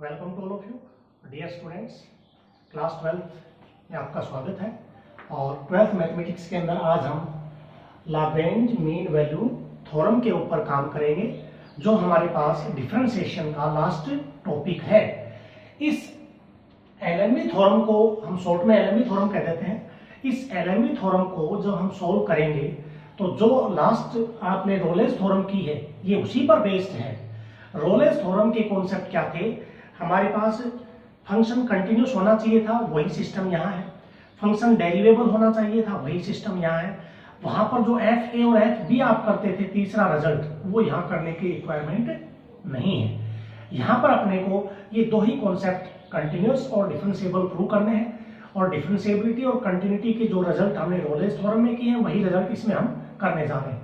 Welcome to all of you dear students. Class 12 में आपका स्वागत है। और 12th मैथमेटिक्स के अंदर आज हम लाग्रेंज मीन वैल्यू थ्योरम के ऊपर काम करेंगे, जो हमारे पास डिफरेंशिएशन का लास्ट टॉपिक है। इस एलएमबी थ्योरम को हम शॉर्ट में एलएमबी थ्योरम कह देते हैं। इस एलएमबी थ्योरम को जब हम सोल्व करेंगे तो जो लास्ट आपने रोलेस थ्योरम की है ये उसी पर बेस्ड है। रोलेस थ्योरम के कॉन्सेप्ट क्या थे? हमारे पास फंक्शन कंटिन्यूस होना चाहिए था, वही सिस्टम यहाँ है। फंक्शन डेरिवेबल होना चाहिए था, वही सिस्टम यहाँ है। वहां पर जो एफ ए और एफ बी आप करते थे तीसरा रिजल्ट, वो यहाँ करने की रिक्वायरमेंट नहीं है। यहाँ पर अपने को ये दो ही कॉन्सेप्ट कंटिन्यूस और डिफरेंशिएबल प्रूव करने हैं, और डिफरेंशिएबिलिटी और कंटिन्यूटी के जो रिजल्ट हमने रोलेस थ्योरम में किए हैं वही रिजल्ट इसमें हम करने जा रहे हैं।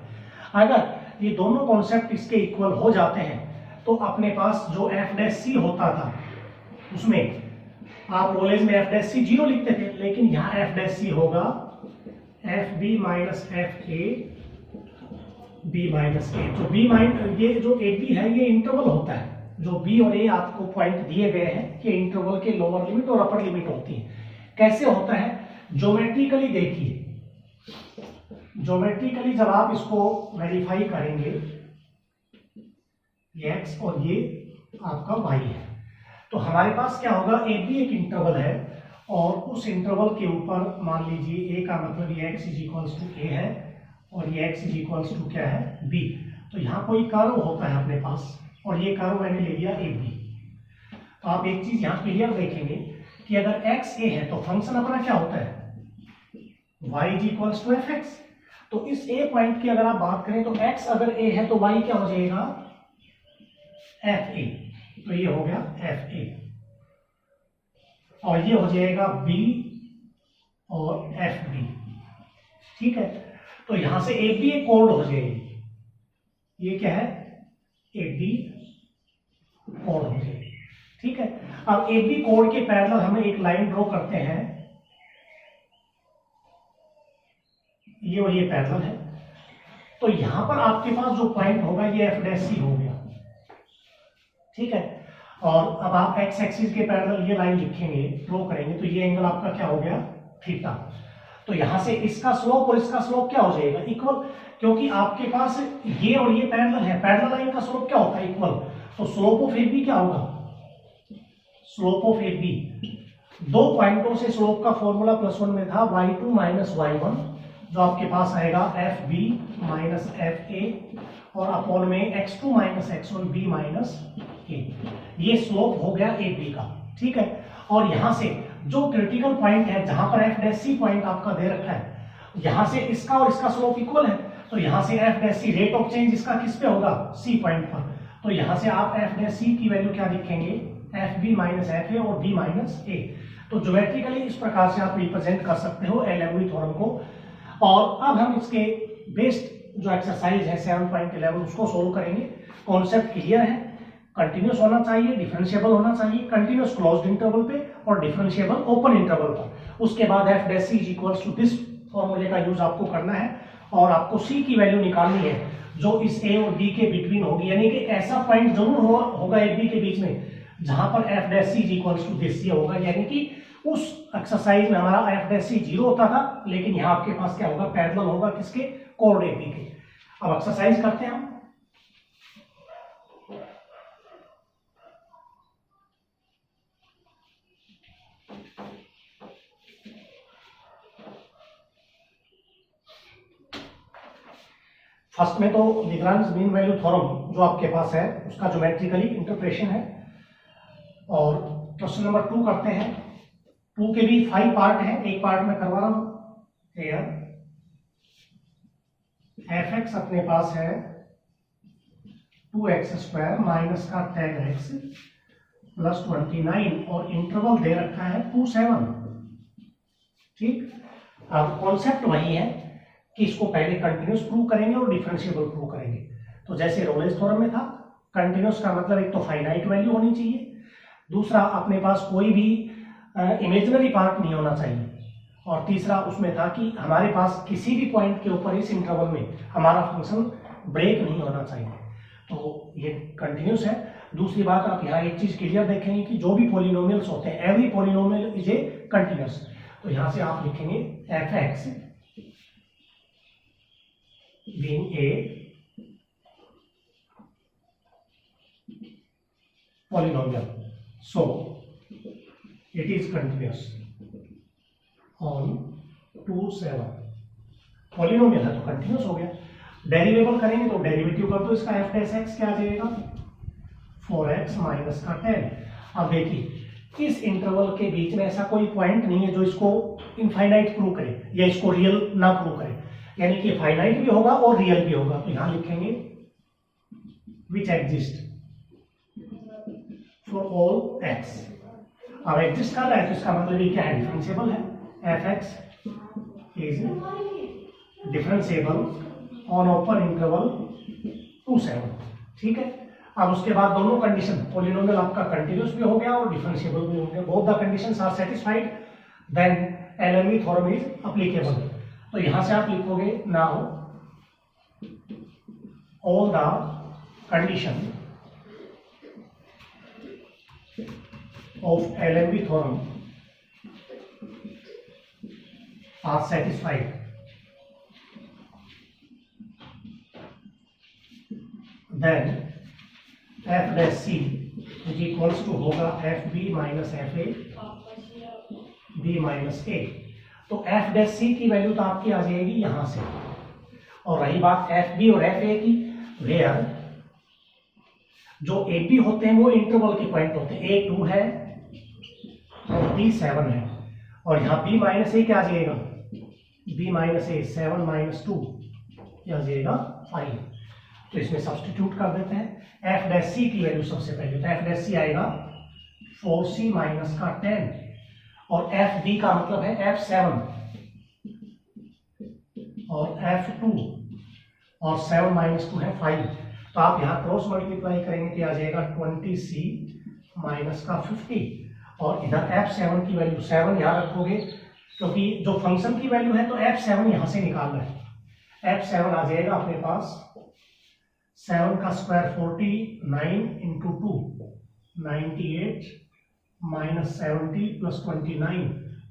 अगर ये दोनों कॉन्सेप्ट इसके इक्वल हो जाते हैं तो अपने पास जो एफ डैश सी होता था, उसमें आप रोलेस में एफ डैश सी 0 लिखते थे, लेकिन यहाँ एफ डैश सी होगा f B minus F a b minus a. तो बी माइनस ये जो ए बी है ये इंटरवल होता है। जो बी और ए आपको पॉइंट दिए गए हैं कि इंटरवल के लोअर लिमिट और अपर लिमिट होती है। कैसे होता है? ज्योमेट्रिकली देखिए, ज्योमेट्रिकली जब आप इसको वेरीफाई करेंगे, ये x और ये आपका y है, तो हमारे पास क्या होगा, ए बी एक इंटरवल है और उस इंटरवल के ऊपर मान लीजिए a का मतलब ये x is equals to a है और ये x इज इक्वल्स टू क्या है, b। तो यहाँ कोई कर्व होता है अपने पास और ये कर्व मैंने ले लिया ए बी। तो आप एक चीज यहाँ क्लियर देखेंगे कि अगर x a है तो फंक्शन अपना क्या होता है, y is equals to f x. तो इस a पॉइंट की अगर आप बात करें तो x अगर a है तो y क्या हो जाएगा, एफ ए। तो ये हो गया एफ ए और ये हो जाएगा b और एफ बी। ठीक है, तो यहां से ए बी एक कोड हो जाएगी, ये क्या है, ए बी कोड हो जाएगी। ठीक है, अब ए बी कोड के पैरेलल हमें एक लाइन ड्रॉ करते हैं, ये और ये पैरेलल है। तो यहां पर आपके पास जो पॉइंट होगा ये एफ डैश सी हो गया। ठीक है, और अब आप एक्स एक्सिस के पैरेलल ये लाइन लिखेंगे, ड्रॉ करेंगे, तो ये एंगल आपका क्या हो गया, थीटा। तो यहां से इसका स्लोप और इसका स्लोप क्या हो जाएगा, इक्वल, क्योंकि आपके पास ये और ये पैरेलल है। पैरेलल लाइन का स्लोप क्या होता है, इक्वल। तो स्लोप ऑफ ए बी क्या होगा, स्लोप ऑफ ए बी, दो पॉइंटों से स्लोप का फॉर्मूला +1 में था y2 माइनस y1, जो आपके पास आएगा f B minus F a और अपॉन में x2 minus x1 b minus A. ये स्लोप हो गया ए बी का। ठीक है, और यहां से जो क्रिटिकल पॉइंट है जहां पर एफ डैश सी पॉइंट आपका दे रखा है, यहां से इसका और इसका स्लोप इक्वल है। तो यहां से f dash c, rate of change इसका किस पे होगा, सी पॉइंट पर। तो यहां से आप एफ डैश सी की वैल्यू क्या लिखेंगे, f B minus F a और बी माइनस ए। तो ज्योमेट्रिकली इस प्रकार से आप रिप्रेजेंट कर सकते हो एलएमबी थ्योरम को। और अब हम इसके बेस्ड जो एक्सरसाइज है 7.11 उसको सोल्व करेंगे। कॉन्सेप्ट क्लियर है, कंटिन्यूस होना चाहिए, डिफरेंशिएबल होना चाहिए, कंटिन्यूस क्लोज्ड इंटरवल पे और डिफरेंशिएबल ओपन इंटरवल पर। उसके बाद f dash C is equals to this फॉर्मूले का यूज आपको करना है और आपको सी की वैल्यू निकालनी है जो इस ए और बी के बिटवीन होगी। यानी कि ऐसा पॉइंट जरूर होगा ए बी के बीच में जहां पर f dash C is equals to this ये होगा। यानी कि उस एक्सरसाइज में हमारा एफ डैश सी 0 होता था, लेकिन यहाँ आपके पास क्या होगा, पैरेलल होगा किसके, कोड ए बी के। अब एक्सरसाइज करते हैं हम। फर्स्ट में तो लाग्रेंज मीन वैल्यू थ्योरम जो आपके पास है उसका ज्योमेट्रिकली इंटरप्रेशन है। और क्वेश्चन नंबर 2 करते हैं। 2 के भी 5 पार्ट है, एक पार्ट में करवा रहा हूं। एफ एक्स अपने पास है 2x² माइनस का tan x प्लस 29 और इंटरवल दे रखा है 2 7। ठीक, अब कॉन्सेप्ट वही है कि इसको पहले कंटिन्यूस प्रूव करेंगे और डिफरेंशिएबल प्रूव करेंगे। तो जैसे रोलेस थ्योरम में था, कंटिन्यूस का मतलब एक तो फाइनाइट वैल्यू होनी चाहिए, दूसरा अपने पास कोई भी इमेजिनरी पार्ट नहीं होना चाहिए, और तीसरा उसमें था कि हमारे पास किसी भी पॉइंट के ऊपर इस इंटरवल में हमारा फंक्शन ब्रेक नहीं होना चाहिए। तो ये कंटिन्यूस है। दूसरी बात, आप यहाँ एक चीज क्लियर देखेंगे कि जो भी पॉलिनोमियल्स होते हैं, every polynomial is a continuous. तो यहां से आप लिखेंगे F x being A polynomial, so it is continuous on 2 7। Polynomial है तो कंटिन्यूस हो गया। डेरिवेबल करेंगे तो डेरिवेटिव कर दो इसका, एफ डैश एक्स क्या आ जाएगा 4x माइनस का 10। अब देखिए इस इंटरवल के बीच में ऐसा कोई पॉइंट नहीं है जो इसको इनफाइनाइट प्रूव करे या इसको रियल ना प्रूव करे, यानी कि फाइनाइट भी होगा और रियल भी होगा। तो यहां लिखेंगे which exist for all x. अब एग्जिस्ट कर रहा है तो इसका मतलब ये क्या है, डिफरेंशिएबल है। F x is differentiable on open interval 2 7। ठीक है। अब उसके बाद दोनों कंडीशन, पॉलिनोमियल आपका कंटिन्यूस भी हो गया और डिफरेंशिएबल भी हो गया, both the conditions are satisfied, then LME theorem is applicable. तो यहां से आप लिखोगे now all the condition of LMB theorem are satisfied, then f dash c is equals to होगा f B minus F a b minus a. तो f dash सी की value तो आपकी आ जाएगी यहां से। और रही बात एफ बी और एफ ए की, वेयर जो ए बी होते हैं वो इंटरवल के पॉइंट होते हैं, ए 2 है और बी 7 है, और यहाँ बी माइनस ए क्या आ जाएगा, बी माइनस ए 7 माइनस 2 क्या आ जाएगा 5। तो इसमें सब्स्टिट्यूट कर देते हैं। एफ डैश सी की वैल्यू सबसे पहले, तो एफ डैश सी आएगा 4c माइनस का 10, और एफ बी का मतलब है f7 और f2, और 7 माइनस 2 है 5। तो आप यहाँ क्रॉस मल्टीप्लाई करेंगे तो आ जाएगा 20c माइनस का 50, और इधर f7 की वैल्यू 7 यहाँ रखोगे, क्योंकि जो फंक्शन की वैल्यू है तो f7 यहाँ से निकालना है। f7 आ जाएगा अपने पास 7 का स्क्वायर 49 इंटू 2 98 माइनस 70 प्लस 29,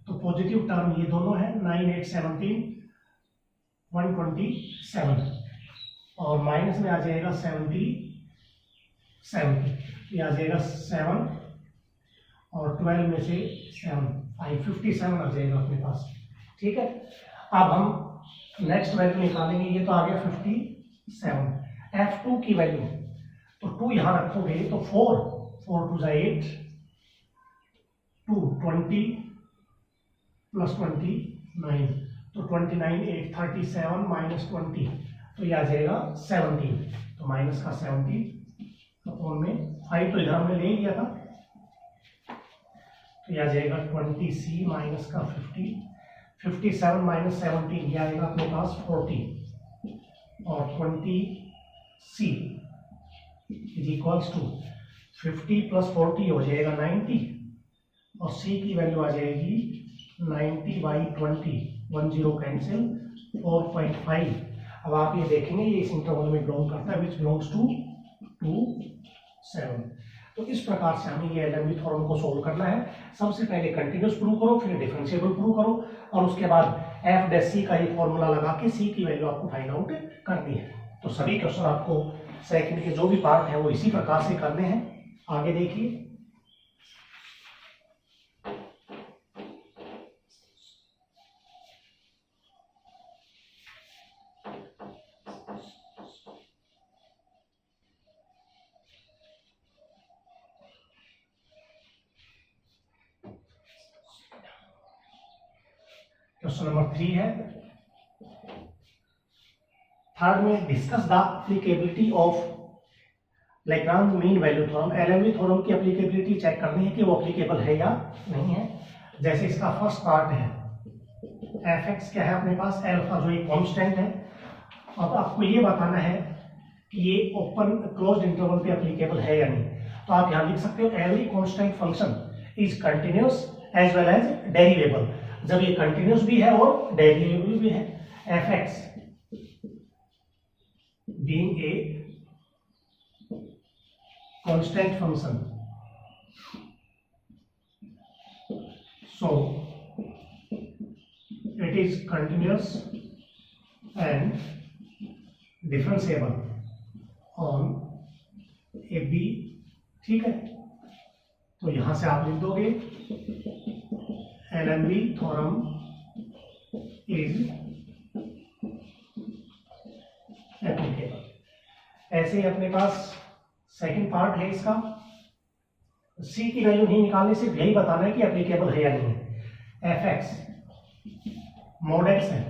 तो पॉजिटिव टर्म ये दोनों है, 9 8 17 127, और माइनस में आ जाएगा 70 ये आ जाएगा 7, और 12 में से 7 57 आ जाएगा अपने पास। ठीक है। अब हम नेक्स्ट वैल्यू निकालेंगे, ये तो आ गया 57। f2 की वैल्यू, तो 2 यहां रखोगे तो 4 2 8 2 20 प्लस 29, तो 29 8 37 माइनस 20, तो ये आ जाएगा 17, तो माइनस का 17 अपॉन में 5, तो इधर हमने ले लिया था, तो ये आ जाएगा 20c माइनस का 50, 57 माइनस 17 ये आएगा अपने पास 40, और 20c is equals to 50 plus 40 हो जाएगा 90, और c की वैल्यू आ जाएगी 90 बाई 20, 10 कैंसिल 4.5। अब आप ये देखेंगे ये इस इंटरवल में बिलोंग करता है, विच बिलोंग्स टू 2 7। तो इस प्रकार से हमें ये एलएमबी थ्योरम को सोल्व करना है। सबसे पहले कंटिन्यूस प्रूव करो, फिर डिफरेंशिएबल प्रूव करो, और उसके बाद एफ डैश सी का ये फॉर्मूला लगा के सी की वैल्यू आपको फाइंड आउट करनी है। तो सभी क्वेश्चन आपको सेकंड के जो भी पार्ट है वो इसी प्रकार से करने हैं। आगे देखिए, क्वेश्चन नंबर 3 है। थर्ड में discuss the applicability of Lagrange mean value theorem. LMB theorem की एप्लीकेबिलिटी चेक करनी है कि वो एप्लीकेबल है या नहीं है। जैसे इसका फर्स्ट पार्ट है एफ एक्स क्या है अपने पास, अल्फा जो एक कांस्टेंट है। अब आपको ये बताना है कि ये ओपन क्लोज्ड इंटरवल पे एप्लीकेबल है या नहीं। तो आप यहां लिख सकते हो every constant function is continuous as well as derivable. जब ये कंटिन्यूअस भी है और डेरिवेबल भी है, f x being a constant function. So it is continuous and differentiable on a b, ठीक है। तो यहां से आप लिख दोगे एलएमबी थ्योरम इज एप्लीकेबल। ऐसे ही अपने पास सेकंड पार्ट है इसका, सी की वैल्यू नहीं निकालने, सिर्फ यही बताना है कि एप्लीकेबल है या नहीं है। एफ एक्स मोड एक्स है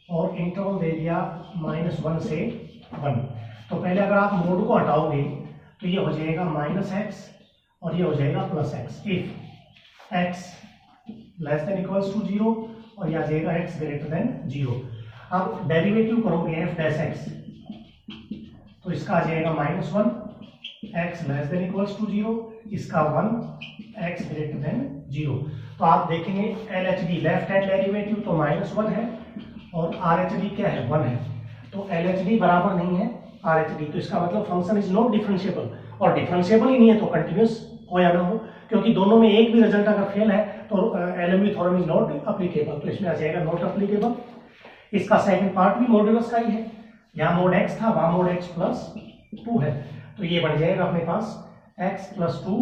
और इंटरवल दे दिया -1 से 1। तो पहले अगर आप मोड को हटाओगे तो ये हो जाएगा -x और ये हो जाएगा +x if x less than equals to 0 और यह आ जाएगा x ग्रेटर देन 0। अब डेरिवेटिव करोगे f डैश x तो इसका आ जाएगा -1 x less than equals to 0, इसका 1 x ग्रेटर देन 0। तो आप देखेंगे LHD लेफ्ट हैंड डेरिवेटिव तो -1 है और RHD क्या है 1 है, तो LHD बराबर नहीं है RHD, तो इसका मतलब फंक्शन इज नॉट डिफरेंशिएबल, और डिफरेंशिएबल ही नहीं है तो कंटिन्यूअस हो या ना हो, क्योंकि दोनों में एक भी रिजल्ट अगर फेल है तो LMB theorem is not applicable, तो इसमें आ जाएगा नॉट अप्लीकेबल। इसका सेकंड पार्ट भी मॉड्यूलस का ही है, यहाँ मोड x था वहां मोड x प्लस 2 है, तो ये बन जाएगा अपने पास x plus 2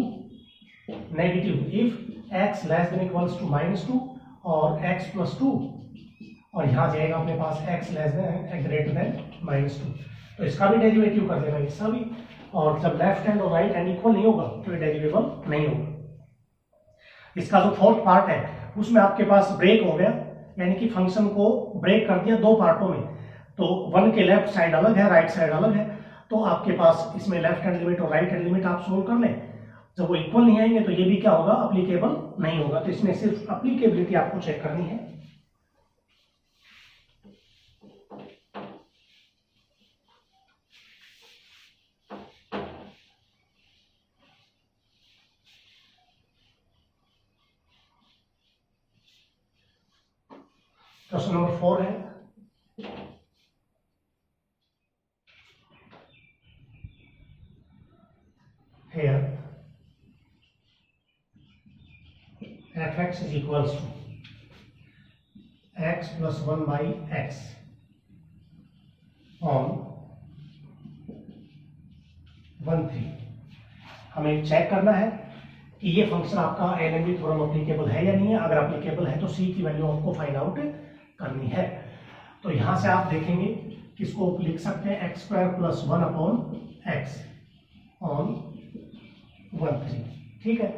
negative if x less than equals to -2 और x प्लस 2 और यहाँ जाएगा अपने पास x less than greater than -2, तो इसका भी डेरिवेटिव कर देना इसका भी, और जब लेफ्ट हैंड और राइट हैंड इक्वल नहीं होगा तो ये डेरिवेबल नहीं होगा। इसका जो फोर्थ पार्ट है उसमें आपके पास ब्रेक हो गया, यानी कि फंक्शन को ब्रेक कर दिया दो पार्टों में, तो 1 के लेफ्ट साइड अलग है, राइट साइड अलग है, तो आपके पास इसमें लेफ्ट हैंड लिमिट और राइट हैंड लिमिट आप सोल्व कर लें, जब वो इक्वल नहीं आएंगे तो ये भी क्या होगा अप्लीकेबल नहीं होगा, तो इसमें सिर्फ अप्लीकेबिलिटी आपको चेक करनी है। क्वेश्चन नंबर 4 है, here fx is equals to x plus 1 by x on 1 3। हमें चेक करना है कि ये फंक्शन आपका एलएमबी थ्योरम अप्लीकेबल है या नहीं है, अगर अप्लीकेबल है तो सी की वैल्यू आपको फाइंड आउट करनी है। तो यहां से आप देखेंगे किसको लिख सकते हैं x² + 1 अपॉन x ऑन 1 3, ठीक है।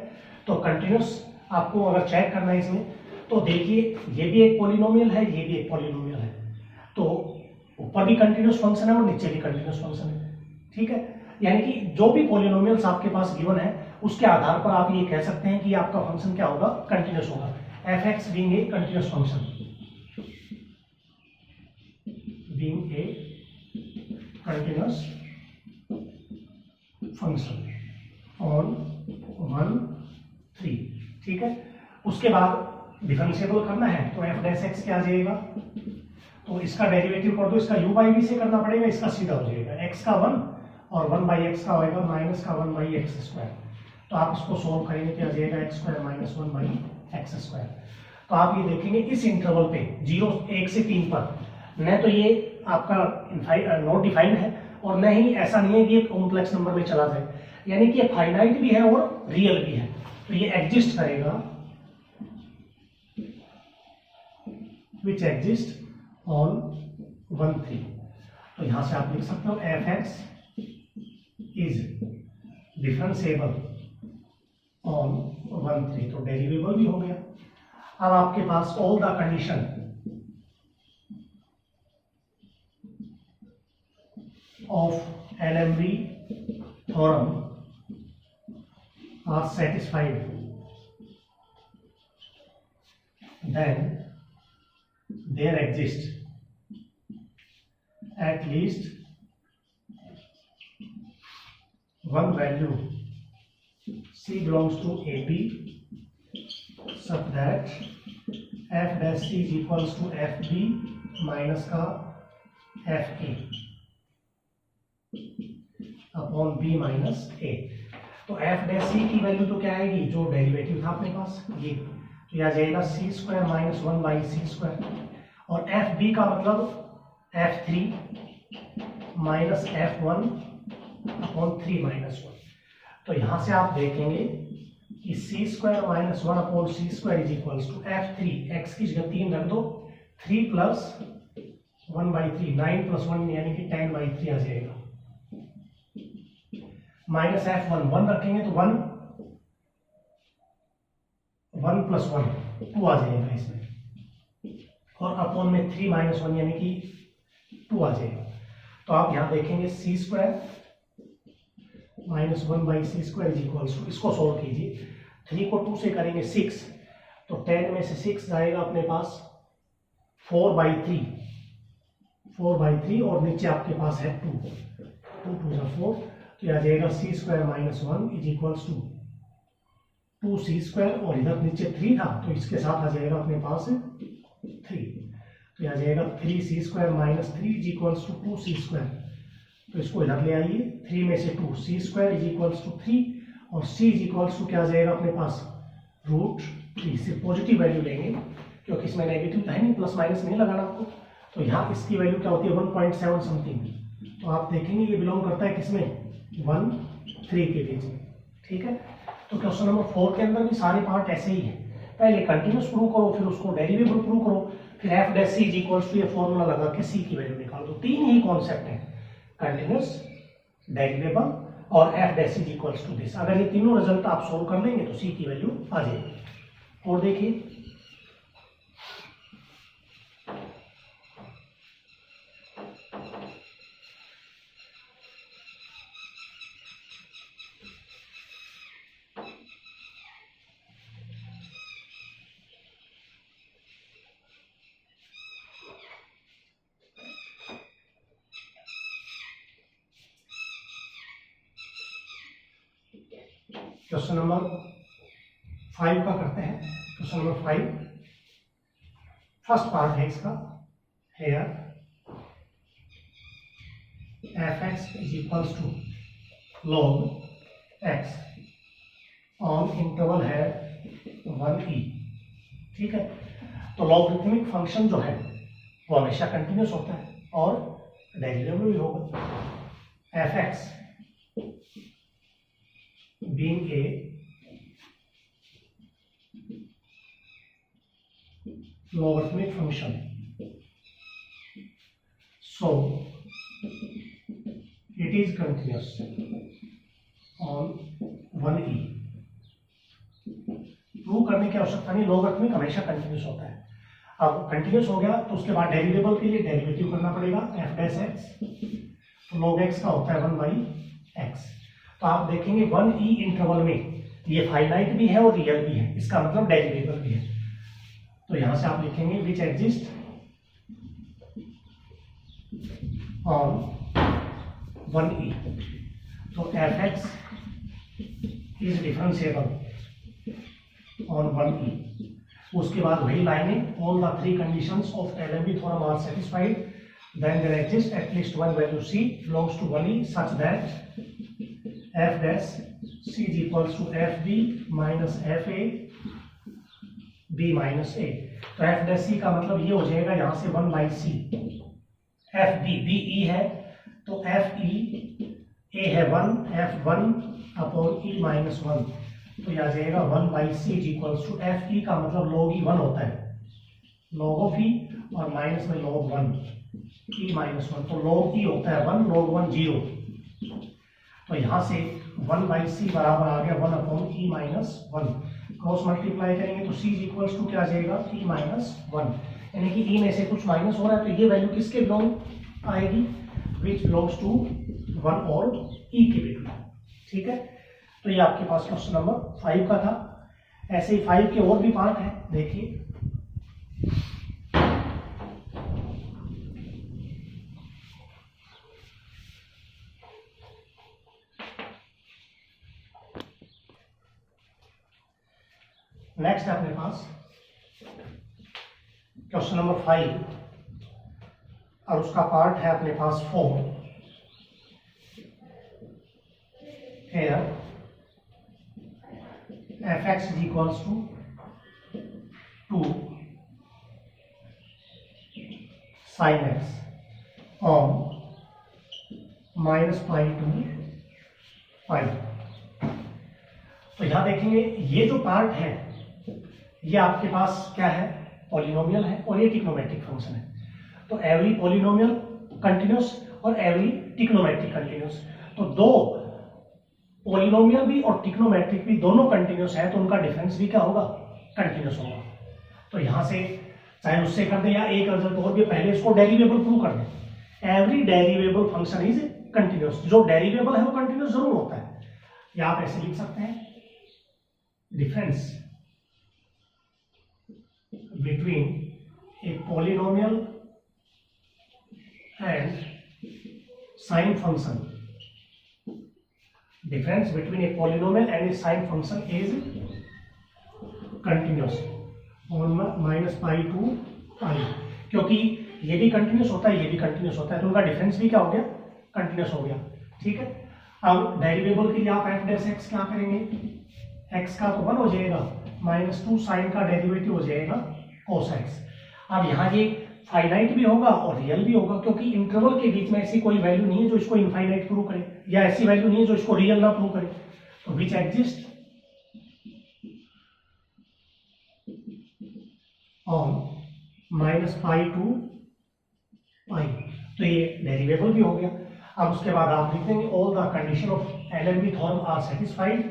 तो कंटिन्यूस आपको अगर चेक करना है इसमें, तो देखिए ये भी एक पॉलिनोमियल है, ये भी एक पॉलिनोमियल है, तो ऊपर भी कंटिन्यूस फंक्शन है और नीचे भी कंटिन्यूस फंक्शन है, ठीक है। यानी कि जो भी पॉलिनोमियल्स आपके पास गिवन है उसके आधार पर आप ये कह सकते हैं कि आपका फंक्शन क्या होगा कंटिन्यूस होगा। fx being a continuous function, being a continuous function on 1 3, ठीक है। उसके बाद डिफरेंशिएबल करना है तो f डैश x क्या आ जाएगा, तो इसका डेरिवेटिव कर दो, इसका u बाई v से करना पड़ेगा, इसका सीधा हो जाएगा x का 1 और 1 बाई x का होएगा माइनस का 1 बाई एक्स स्क्वायर, तो आप इसको सोल्व करेंगे क्या आ जाएगा x² - 1 बाई एक्स स्क्वायर। तो आप ये देखेंगे इस इंटरवल पे 0 1 से 3 पर न तो ये आपका नॉट डिफाइंड है और न ही ऐसा नहीं है कि ये कॉम्प्लेक्स नंबर में चला जाए, यानी कि ये फाइनाइट भी है और रियल भी है, तो ये एग्जिस्ट करेगा, विच एग्जिस्ट ऑन 1 3। तो यहां से आप लिख सकते हो fx इज डिफरेंशिएबल ऑन 1 3, तो डेरिवेबल भी हो गया। अब आपके पास all the condition of LMB theorem are satisfied, then there exists at least one value c belongs to AB such that f dash c is equals to fb minus का fa। Upon B minus a. तो f dash सी की value तो क्या आएगी, जो derivative था अपने पास ये, तो यह आ जाएगा c square minus 1 by c square. और एफ बी का मतलब f three minus f one upon 3 minus 1। तो यहां से आप देखेंगे कि c square minus 1 upon c square is equals to f three, x की जगह 3 रख दो, 3 प्लस 1 बाई 3, 9 प्लस 1 यानी कि 10 बाई 3 आ जाएगा, माइनस एफ वन, 1 रखेंगे तो 1 प्लस 1 2 आ जाएगा इसमें, और अपॉन में 3 माइनस 1 यानी कि 2 आ जाएगा। तो आप यहां देखेंगे c square minus 1 by c square is equals to, इसको सोल्व कीजिए, 3 को 2 से करेंगे 6, तो 10 में से 6 जाएगा अपने पास 4 बाई 3 और नीचे आपके पास है 2, 2 2 जा 4, तो यह आ जाएगा c square minus 1 is equals to 2 c square, और इधर नीचे 3 था तो इसके साथ आ जाएगा अपने पास 3, तो यह आ जाएगा 3 c square minus 3 is equals to 2 c square. तो इसको इधर ले आइए, 3 में से 2, c square is equals to 3 और सी इज इक्वल्स टू क्या आ जाएगा अपने पास √3। सिर्फ पॉजिटिव वैल्यू लेंगे क्योंकि इसमें नेगेटिव है नहीं, प्लस माइनस नहीं लगाना आपको। तो यहाँ इसकी वैल्यू क्या होती है 1.7 समथिंग, तो आप देखेंगे ये बिलोंग करता है किसमें 1 3 के बीच में, ठीक है। तो क्वेश्चन नंबर 4 के अंदर भी सारे पार्ट ऐसे ही है, पहले कंटिन्यूस प्रूव करो, फिर उसको डेरिवेटिव प्रूव करो, फिर f dash C is equals to ये फॉर्मूला लगा के सी की वैल्यू निकाल दो। 3 ही कॉन्सेप्ट है, कंटिन्यूस, डेरिवेबल और f dash is equals to this. अगर ये तीनों रिजल्ट आप सोल्व कर लेंगे तो सी की वैल्यू आ जाएगी। और देखिए क्वेश्चन नंबर 5 का करते हैं। क्वेश्चन नंबर 5 फर्स्ट पार्ट है इसका, here f x is equals to log x on interval है 1e, ठीक है। तो लॉगरिथमिक फंक्शन जो है वो हमेशा कंटिन्यूस होता है और डेरिवेटिव भी होगा। F x being a logarithmic function, so it is continuous on 1e। Prove करने की आवश्यकता नहीं, लॉगरिथमिक हमेशा कंटिन्यूस होता है। अब कंटिन्यूस हो गया तो उसके बाद डेरिवेबल के लिए डेरिवेटिव करना पड़ेगा, एफ डैश एक्स, तो log x का होता है 1 बाई एक्स। तो आप देखेंगे 1e इंटरवल में ये फाइनाइट भी है और रियल भी है, इसका मतलब डेरिवेबल भी है। तो यहां से आप लिखेंगे विच एग्जिस्ट ऑन 1e, तो f x is differentiable on 1e। उसके बाद वही लाइनें, all the 3 conditions of LMB theorem are satisfied, then there exists at least one value c belongs to 1e such that f dash c is equals to fb minus fa b minus a। तो f dash c का मतलब ये हो जाएगा यहाँ से 1 by c, f b, b e है तो एफ ई, ए है 1, एफ 1 अपॉन ई माइनस 1, तो यह आ जाएगा 1 by c is equals to f e का मतलब log e 1 होता है, log ऑफ ई और माइनस में log 1 e माइनस 1, तो log e होता है 1, log 1 0। तो यहां से 1 बाई सी बराबर आ गया 1 upon E minus 1, cross multiply करेंगे तो c इज इक्वल्स टू क्या आ जाएगा e माइनस 1, यानी कि e में से कुछ माइनस हो रहा है तो ये वैल्यू किसके बिलोंग आएगी, विच बिलोंग्स टू 1 और e की वैल्यू, ठीक है। तो ये आपके पास क्वेश्चन नंबर 5 का था। ऐसे ही 5 के और भी पार्ट है, देखिए नेक्स्ट है अपने पास क्वेश्चन नंबर 5 और उसका पार्ट है अपने पास 4। here fx is equals to 2 sin x on minus pi to pi। तो यहां देखेंगे ये जो पार्ट है ये आपके पास क्या है, पॉलिनोमियल है और ये ट्रिग्नोमेट्रिक फंक्शन है। तो एवरी पॉलिनोमियल कंटिन्यूस और एवरी ट्रिग्नोमेट्रिक कंटिन्यूस, तो दो पॉलिनोमियल भी और ट्रिग्नोमेट्रिक भी दोनों कंटिन्यूस है तो उनका डिफरेंस भी क्या होगा, कंटिन्यूस होगा। तो यहां से चाहे उससे कर दें या एक रिजल्ट और भी, पहले इसको डेरिवेबल प्रूव कर दें। एवरी डेरिवेबल फंक्शन इज कंटिन्यूस, जो डेरिवेबल है वो कंटिन्यूस जरूर होता है। या आप ऐसे लिख सकते हैं, difference between a polynomial and sine function, difference between a polynomial and a sine function is continuous on minus pi to pi, क्योंकि ये भी कंटिन्यूस होता है ये भी कंटिन्यूस होता है तो उनका डिफरेंस भी क्या हो गया, कंटिन्यूस हो गया। ठीक है, अब डेरिवेबल के लिए आप f डैश x क्या करेंगे, x का तो 1 हो जाएगा, -2 साइन का डेरिवेटिव हो जाएगा cos x। अब यहाँ ये फाइनाइट भी होगा और रियल भी होगा, क्योंकि इंटरवल के बीच में ऐसी कोई वैल्यू नहीं है जो इसको इनफाइनाइट प्रूव करे, या ऐसी वैल्यू नहीं है जो इसको रियल ना प्रूव करे। तो which exist on minus pi to pi, तो ये डेरिवेबल भी हो गया। अब उसके बाद आप लिख देंगे all the condition of LMB theorem are satisfied,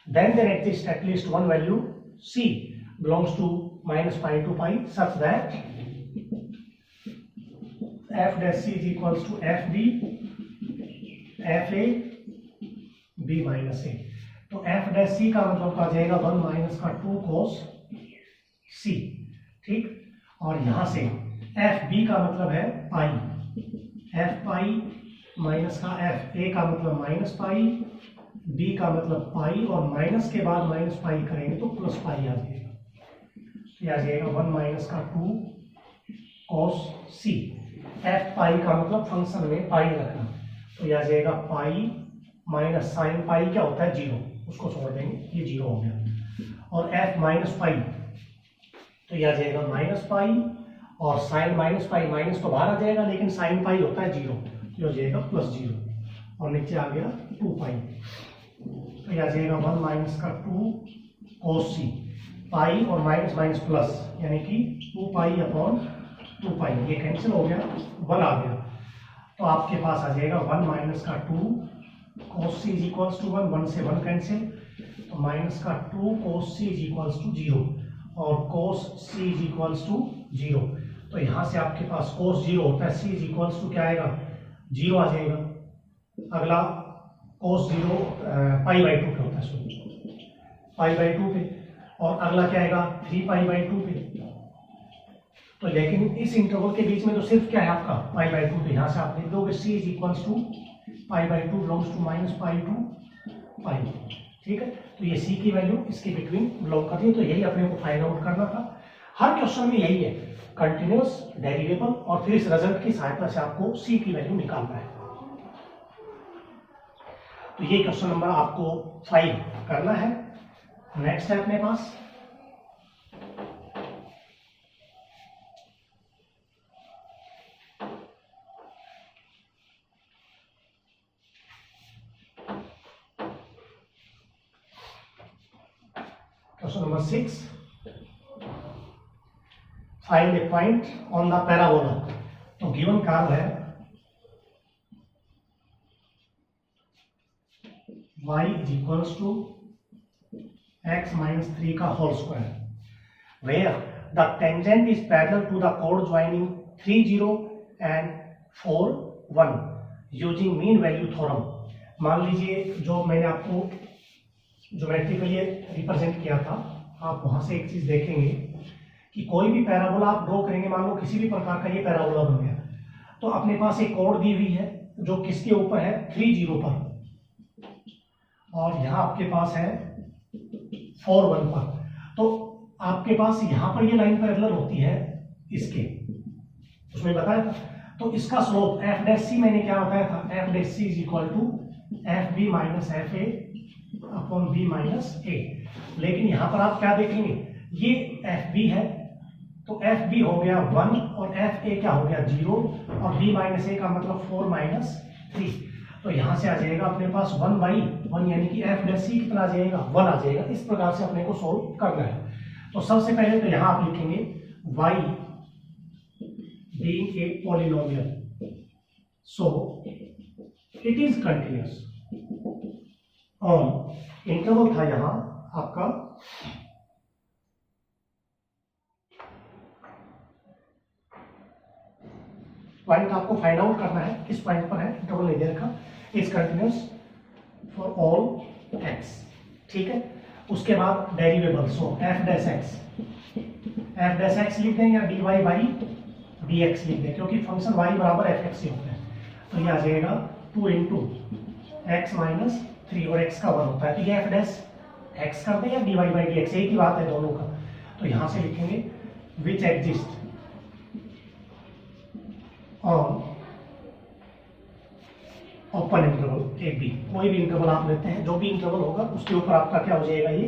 then there exist at least one value c belongs to minus pi to pi such that f dash c is equals to fb fa b minus a। तो f dash c का मतलब आ जाएगा 1 minus का 2 cos c। ठीक, और यहां से fb का मतलब है पाई, f पाई माइनस का f, a का मतलब माइनस पाई, b का मतलब पाई, और माइनस के बाद माइनस पाई करेंगे तो प्लस पाई आ जाएगा। तो आ जाएगा 1 माइनस का 2 cos c। f पाई का मतलब फंक्शन में पाई रखना, तो यह आ जाएगा पाई माइनस साइन पाई क्या होता है 0, उसको छोड़ देंगे, ये 0 हो गया। और f माइनस पाई तो यह आ जाएगा माइनस पाई, और साइन माइनस पाई, माइनस तो बाहर आ जाएगा लेकिन साइन पाई होता है 0, तो हो जाएगा प्लस 0, और नीचे आ गया 2 पाई, तो यह आ जाएगा 1 माइनस का 2 cos c, पाई और माइनस माइनस प्लस यानी कि 2 पाई अपॉन 2 पाई, ये कैंसिल हो गया, 1 आ गया। तो आपके पास आ जाएगा 1 माइनस का 2 cos c is equals to 1, 1 से 1 कैंसिल, तो माइनस का 2 cos c is equals to 0, और cos c is equals to 0। तो यहाँ से आपके पास cos 0 होता है, c इज इक्वल्स टू क्या आएगा, 0 आ जाएगा। अगला cos 0 पाई बाई 2 पे होता है, सॉरी पाई बाई 2 पे, और अगला क्या आएगा 3 पाई बाई 2 पे। तो लेकिन इस इंटरवल के बीच में तो सिर्फ क्या है आपका पाई बाई 2, तो यहाँ से आप लिख दोगे c is equals to pi by 2 belongs to minus pi to pi. ठीक है, तो ये c की वैल्यू इसके बिटवीन बिलोंग करती है, तो यही अपने को फाइंड आउट करना था। हर क्वेश्चन में यही है, कंटिन्यूअस, डेरिवेबल, और फिर इस रिजल्ट की सहायता से आपको c की वैल्यू निकालना है। तो ये क्वेश्चन नंबर आपको 5 करना है। नेक्स्ट है अपने पास question number 6, find a point on the parabola. तो गिवन कर्व है y is equals to x minus 3 का whole square, where the tangent is parallel to the chord joining 3 0 and 4 1 using mean value theorem। मान लीजिए जो मैंने आपको geometrically represent किया था, आप वहां से एक चीज देखेंगे कि कोई भी पैराबोला आप ड्रॉ करेंगे, मान लो किसी भी प्रकार का ये पैराबोला बन गया, तो अपने पास एक कोड दी हुई है जो किसके ऊपर है 3 0 पर, और यहाँ आपके पास है 4 1 पर। तो आपके पास यहाँ पर ये लाइन पैरेलल होती है इसके, उसमें बताया था। तो इसका स्लोप f डैश c मैंने क्या बताया था, f dash c is equal to F B minus F A upon B minus A. लेकिन यहां पर आप क्या देखेंगे, ये एफ बी है तो एफ बी हो गया 1 और एफ ए क्या हो गया 0 और बी माइनस ए का मतलब 4 माइनस 3। तो यहां से आ जाएगा अपने पास 1/1 यानी कि एफ डैश सी कितना आ जाएगा 1 आ जाएगा। इस प्रकार से अपने को सोल्व करना है। तो सबसे पहले तो यहां आप लिखेंगे y being a polynomial so it is continuous on interval था यहां आपका पॉइंट आपको फाइंड आउट करना है, किस पॉइंट पर है, इंटरवल नहीं दे रखा, is continuous for all x. ठीक है, उसके बाद डेरिवेबल सो एफ डैश एक्स लिख दें या dy बाई dx लिख दें, क्योंकि फंक्शन y बराबर एफ एक्स ही होता है। तो ये आ जाएगा 2 इंटू एक्स माइनस 3 और x का 1 होता है। तो ये एफ डैश एक्स कर दें या dy बाई dx, एक ही बात है दोनों का। तो यहां से लिखेंगे which exist on open interval a b. कोई भी इंटरवल आप लेते हैं, जो भी इंटरवल होगा उसके ऊपर आपका क्या हो जाएगा ये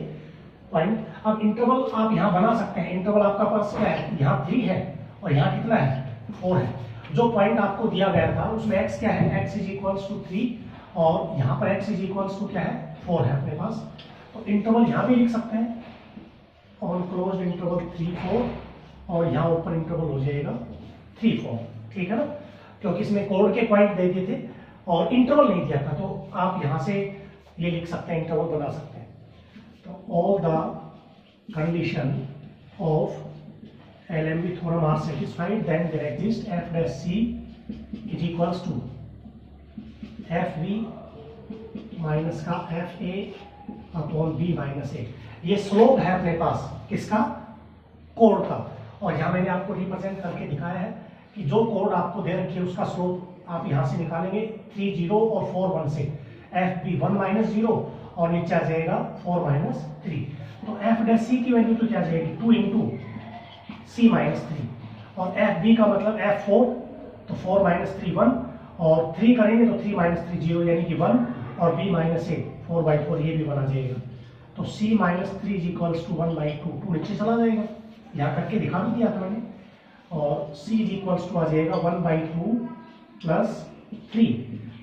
पॉइंट। अब इंटरवल आप यहां बना सकते हैं। इंटरवल आपका पास क्या है, यहाँ 3 है और यहाँ कितना है 4 है। जो पॉइंट आपको दिया गया था उसमें x क्या है, x इज इक्वल्स टू 3 और यहाँ पर x इज इक्वल्स टू क्या है 4 है अपने पास। तो इंटरवल यहाँ भी लिख सकते हैं ऑन क्लोज्ड इंटरवल 3-4 और यहाँ ओपन इंटरवल हो जाएगा 3-4। ठीक है ना, क्योंकि इसमें कोड के पॉइंट दे दिए थे और इंटरवल नहीं दिया था, तो आप यहां से ये लिख सकते हैं, इंटरवल बना सकते हैं। तो all the condition of LMB theorem are satisfied then there exist F dash C is equals to F B minus का F A upon B minus A. ये स्लोप है अपने पास किसका, कोड का। और यहाँ मैंने आपको रिप्रेजेंट करके दिखाया है कि जो कोड आपको दे रखी है उसका स्लोप आप यहां से निकालेंगे 3 0 और 4 1 से एफ बी 1 माइनस 0 और नीचे आ जाएगा 4 माइनस 3। तो एफ डैश सी की वैल्यू तो क्या आ जाएगी 2 इंटू सी माइनस 3 और एफ बी का मतलब एफ 4 तो 4 माइनस 3 1 और 3 करेंगे तो 3 माइनस 3 0 यानी कि 1 और बी माइनस ए 4/4 ये भी बना जाएगा। तो सी माइनस 3 इज इक्वल्स टू 1/2 2 नीचे चला जाएगा, यहाँ करके दिखा भी दिया था मैंने। और c इज इक्वल्स टू आ जाएगा 1/2 प्लस 3,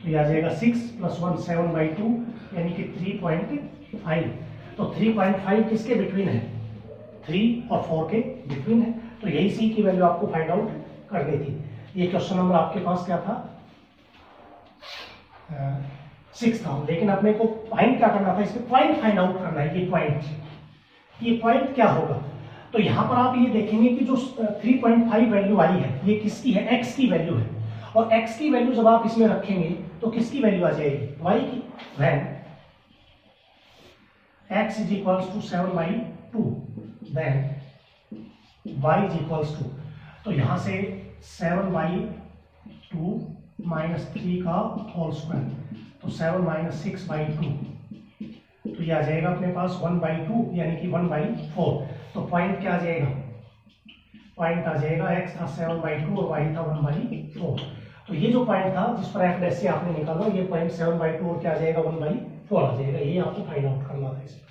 तो ये आ जाएगा 6 प्लस 1 7/2 यानी कि 3.5। तो 3.5 किसके बिटवीन है, 3 और 4 के बिटवीन है। तो यही c की वैल्यू आपको फाइंड आउट करनी थी। ये क्वेश्चन नंबर आपके पास क्या था 6 था। लेकिन अपने को पॉइंट क्या करना था, इसमें पॉइंट फाइंड आउट करना है। ये पॉइंट क्या होगा, तो यहां पर आप ये देखेंगे कि जो 3.5 वैल्यू आई है ये किसकी है, x की वैल्यू है। और x की वैल्यू जब आप इसमें रखेंगे तो किसकी वैल्यू आ जाएगी, y की। when x is equals to 7/2 then y is equals to, तो यहां से 7/2 माइनस 3 का होल स्क्वायर, तो 7 माइनस 6/2, तो ये आ जाएगा अपने पास 1/2 यानी कि 1/4। तो पॉइंट क्या आ जाएगा, पॉइंट आ जाएगा x था 7/2 और y था 1/4। तो ये जो पॉइंट था जिस पर एफ डैश से आपने निकाला ये पॉइंट 7/2 और क्या आ जाएगा 1/4 आ जाएगा। ये आपको फाइंड आउट करना था। इसमें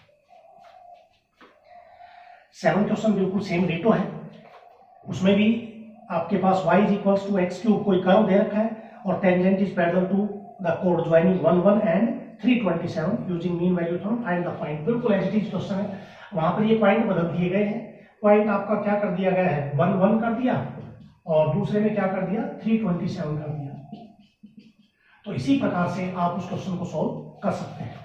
7 क्वेश्चन बिल्कुल सेम डेटो है, उसमें भी आपके पास y is equals to x cube कोई कर्व दे रखा है और tangent is parallel to the कोड joining 1 1 and 327 using mean value theorem find the point. बिल्कुल एज इट इज क्वेश्चन है, वहां पर ये पॉइंट बदल दिए गए हैं। पॉइंट आपका क्या कर दिया गया है 1 1 कर दिया और दूसरे में क्या कर दिया 327 कर दिया। तो इसी प्रकार से आप उस क्वेश्चन को सॉल्व कर सकते हैं।